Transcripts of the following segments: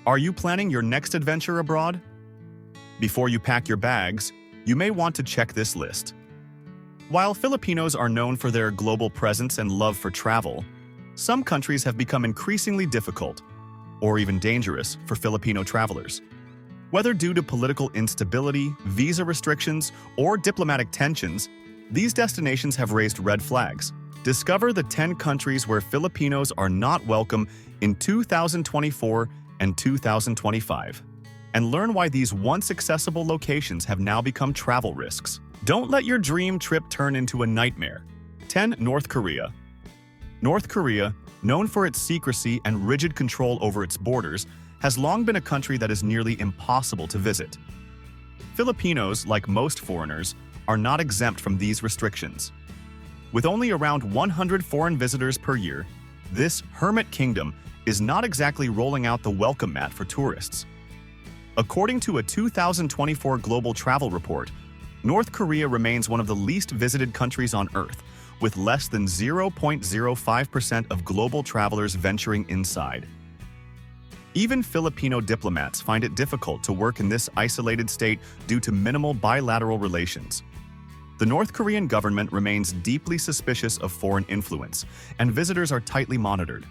Are you planning your next adventure abroad? Before you pack your bags, you may want to check this list. While Filipinos are known for their global presence and love for travel, some countries have become increasingly difficult, or even dangerous, for Filipino travelers. Whether due to political instability, visa restrictions, or diplomatic tensions, these destinations have raised red flags. Discover the 10 countries where Filipinos are not welcome in 2024 and 2025, and learn why these once accessible locations have now become travel risks. Don't let your dream trip turn into a nightmare. 10. North Korea. North Korea, known for its secrecy and rigid control over its borders, has long been a country that is nearly impossible to visit. Filipinos, like most foreigners, are not exempt from these restrictions. With only around 100 foreign visitors per year, this hermit kingdom is not exactly rolling out the welcome mat for tourists. According to a 2024 global travel report, North Korea remains one of the least visited countries on Earth, with less than 0.05% of global travelers venturing inside. Even Filipino diplomats find it difficult to work in this isolated state due to minimal bilateral relations. The North Korean government remains deeply suspicious of foreign influence, and visitors are tightly monitored.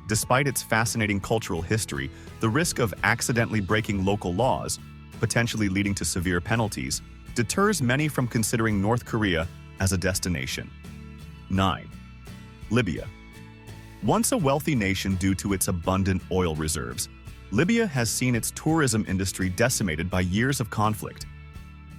Despite its fascinating cultural history, the risk of accidentally breaking local laws, potentially leading to severe penalties, deters many from considering North Korea as a destination. 9. Libya. Once a wealthy nation due to its abundant oil reserves, Libya has seen its tourism industry decimated by years of conflict.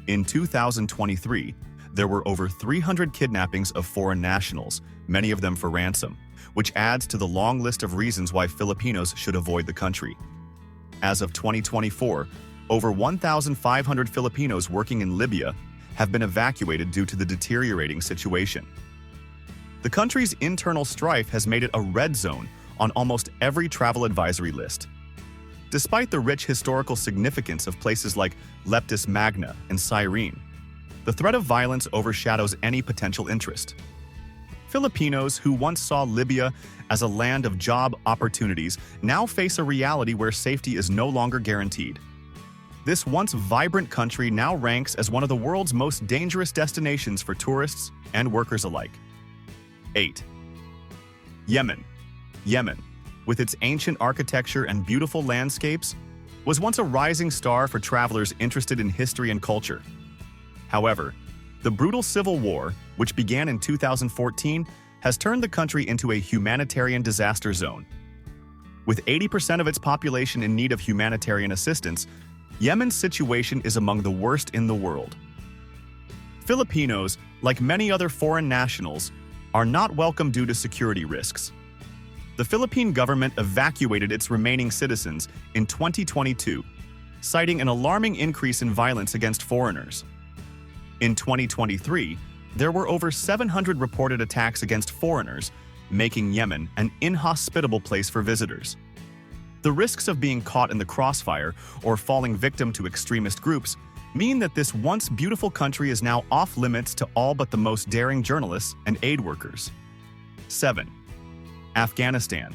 In 2023, there were over 300 kidnappings of foreign nationals, many of them for ransom, which adds to the long list of reasons why Filipinos should avoid the country. As of 2024, over 1,500 Filipinos working in Libya have been evacuated due to the deteriorating situation. The country's internal strife has made it a red zone on almost every travel advisory list. Despite the rich historical significance of places like Leptis Magna and Cyrene, the threat of violence overshadows any potential interest. Filipinos who once saw Libya as a land of job opportunities now face a reality where safety is no longer guaranteed. This once vibrant country now ranks as one of the world's most dangerous destinations for tourists and workers alike. 8. Yemen. Yemen, with its ancient architecture and beautiful landscapes, was once a rising star for travelers interested in history and culture. However, the brutal civil war, which began in 2014, has turned the country into a humanitarian disaster zone. With 80% of its population in need of humanitarian assistance, Yemen's situation is among the worst in the world. Filipinos, like many other foreign nationals, are not welcome due to security risks. The Philippine government evacuated its remaining citizens in 2022, citing an alarming increase in violence against foreigners. In 2023, there were over 700 reported attacks against foreigners, making Yemen an inhospitable place for visitors. The risks of being caught in the crossfire or falling victim to extremist groups mean that this once beautiful country is now off limits to all but the most daring journalists and aid workers. 7. Afghanistan.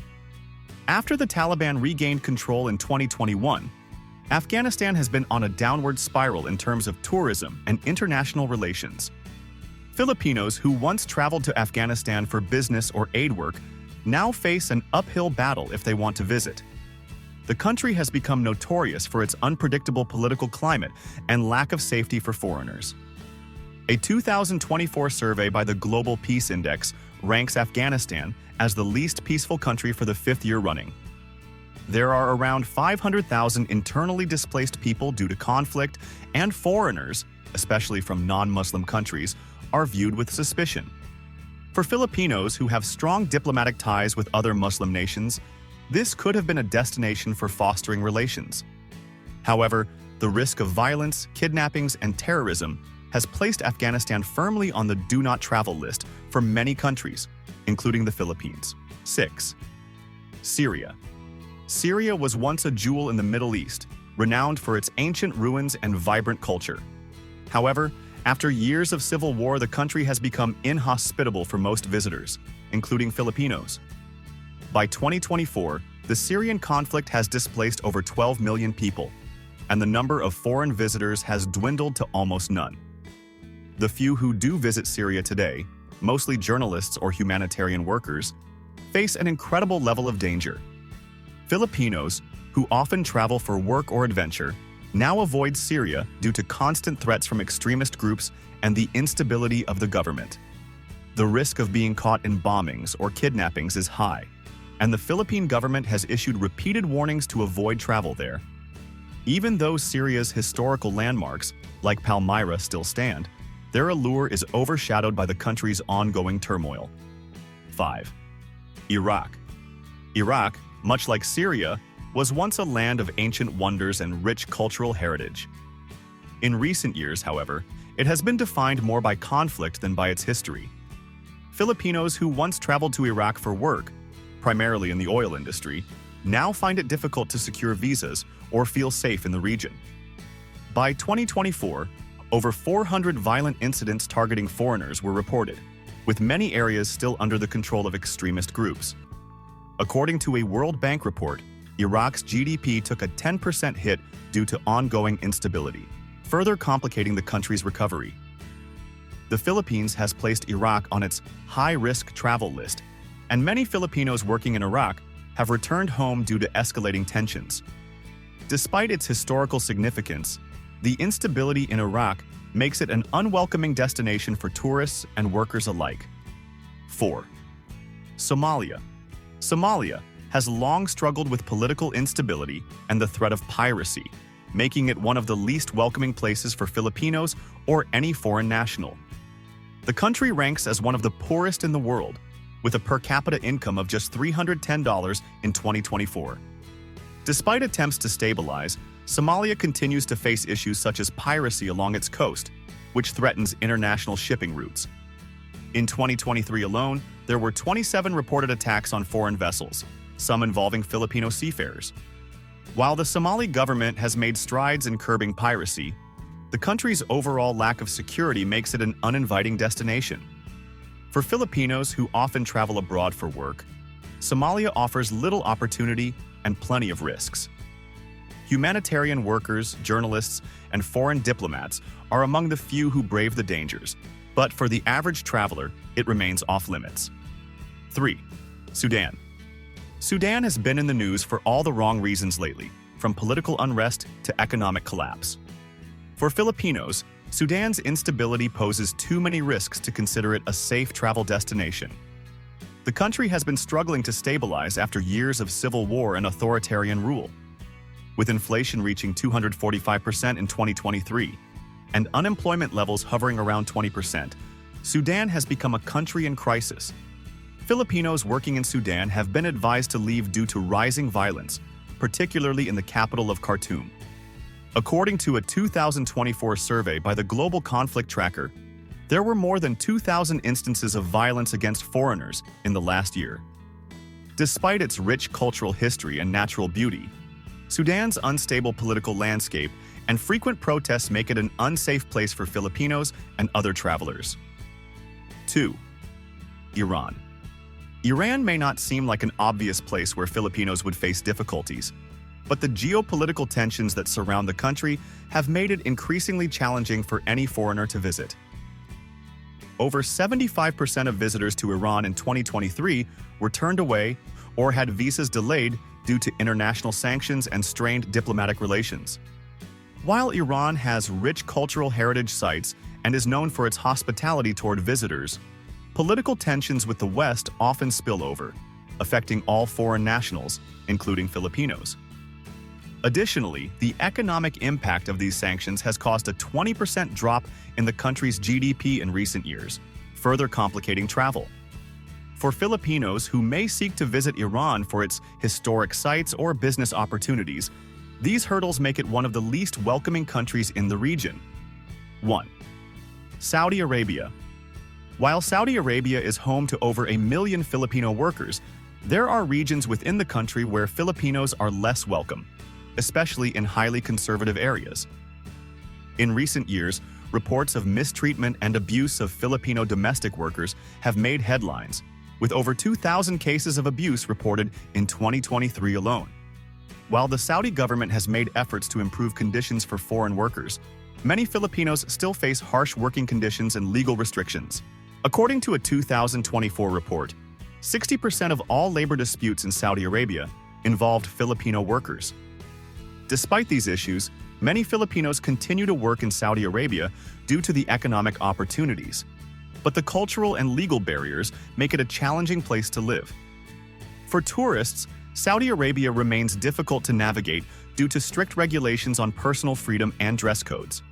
After the Taliban regained control in 2021, Afghanistan has been on a downward spiral in terms of tourism and international relations. Filipinos who once traveled to Afghanistan for business or aid work now face an uphill battle if they want to visit. The country has become notorious for its unpredictable political climate and lack of safety for foreigners. A 2024 survey by the Global Peace Index ranks Afghanistan as the least peaceful country for the 5th year running. There are around 500,000 internally displaced people due to conflict, and foreigners, especially from non-Muslim countries, are viewed with suspicion. For Filipinos who have strong diplomatic ties with other Muslim nations, this could have been a destination for fostering relations. However, the risk of violence, kidnappings, and terrorism has placed Afghanistan firmly on the do not travel list for many countries, including the Philippines. 6. Syria. Syria was once a jewel in the Middle East, renowned for its ancient ruins and vibrant culture. However, after years of civil war, the country has become inhospitable for most visitors, including Filipinos. By 2024, The Syrian conflict has displaced over 12 million people, and the number of foreign visitors has dwindled to almost none. The few who do visit Syria today, mostly journalists or humanitarian workers, face an incredible level of danger. Filipinos, who often travel for work or adventure, now avoid Syria due to constant threats from extremist groups and the instability of the government. The risk of being caught in bombings or kidnappings is high, and the Philippine government has issued repeated warnings to avoid travel there. Even though Syria's historical landmarks, like Palmyra, still stand, their allure is overshadowed by the country's ongoing turmoil. 5. Iraq. Iraq, much like Syria, was once a land of ancient wonders and rich cultural heritage. In recent years, however, it has been defined more by conflict than by its history. Filipinos who once traveled to Iraq for work, primarily in the oil industry, now find it difficult to secure visas or feel safe in the region. By 2024, over 400 violent incidents targeting foreigners were reported, with many areas still under the control of extremist groups. According to a World Bank report, Iraq's GDP took a 10% hit due to ongoing instability, further complicating the country's recovery. The Philippines has placed Iraq on its high-risk travel list, and many Filipinos working in Iraq have returned home due to escalating tensions. Despite its historical significance, the instability in Iraq makes it an unwelcoming destination for tourists and workers alike. 4. Somalia. Somalia has long struggled with political instability and the threat of piracy, making it one of the least welcoming places for Filipinos or any foreign national. The country ranks as one of the poorest in the world, with a per capita income of just $310 in 2024. Despite attempts to stabilize, Somalia continues to face issues such as piracy along its coast, which threatens international shipping routes. In 2023 alone, there were 27 reported attacks on foreign vessels, some involving Filipino seafarers. While the Somali government has made strides in curbing piracy, the country's overall lack of security makes it an uninviting destination. For Filipinos who often travel abroad for work, Somalia offers little opportunity and plenty of risks. Humanitarian workers, journalists, and foreign diplomats are among the few who brave the dangers, but for the average traveler, it remains off-limits. 3. Sudan. Sudan has been in the news for all the wrong reasons lately, from political unrest to economic collapse. For Filipinos, Sudan's instability poses too many risks to consider it a safe travel destination. The country has been struggling to stabilize after years of civil war and authoritarian rule. With inflation reaching 245% in 2023 and unemployment levels hovering around 20%, Sudan has become a country in crisis. Filipinos working in Sudan have been advised to leave due to rising violence, particularly in the capital of Khartoum. According to a 2024 survey by the Global Conflict Tracker, there were more than 2,000 instances of violence against foreigners in the last year. Despite its rich cultural history and natural beauty, Sudan's unstable political landscape and frequent protests make it an unsafe place for Filipinos and other travelers. 2. Iran. Iran may not seem like an obvious place where Filipinos would face difficulties, but the geopolitical tensions that surround the country have made it increasingly challenging for any foreigner to visit. Over 75% of visitors to Iran in 2023 were turned away or had visas delayed due to international sanctions and strained diplomatic relations. While Iran has rich cultural heritage sites and is known for its hospitality toward visitors, political tensions with the West often spill over, affecting all foreign nationals, including Filipinos. Additionally, the economic impact of these sanctions has caused a 20% drop in the country's GDP in recent years, further complicating travel. For Filipinos who may seek to visit Iran for its historic sites or business opportunities, these hurdles make it one of the least welcoming countries in the region. 1. Saudi Arabia. While Saudi Arabia is home to over 1 million Filipino workers, there are regions within the country where Filipinos are less welcome, especially in highly conservative areas. In recent years, reports of mistreatment and abuse of Filipino domestic workers have made headlines, with over 2,000 cases of abuse reported in 2023 alone. While the Saudi government has made efforts to improve conditions for foreign workers, many Filipinos still face harsh working conditions and legal restrictions. According to a 2024 report, 60% of all labor disputes in Saudi Arabia involved Filipino workers. Despite these issues, many Filipinos continue to work in Saudi Arabia due to the economic opportunities. But the cultural and legal barriers make it a challenging place to live. For tourists, Saudi Arabia remains difficult to navigate due to strict regulations on personal freedom and dress codes.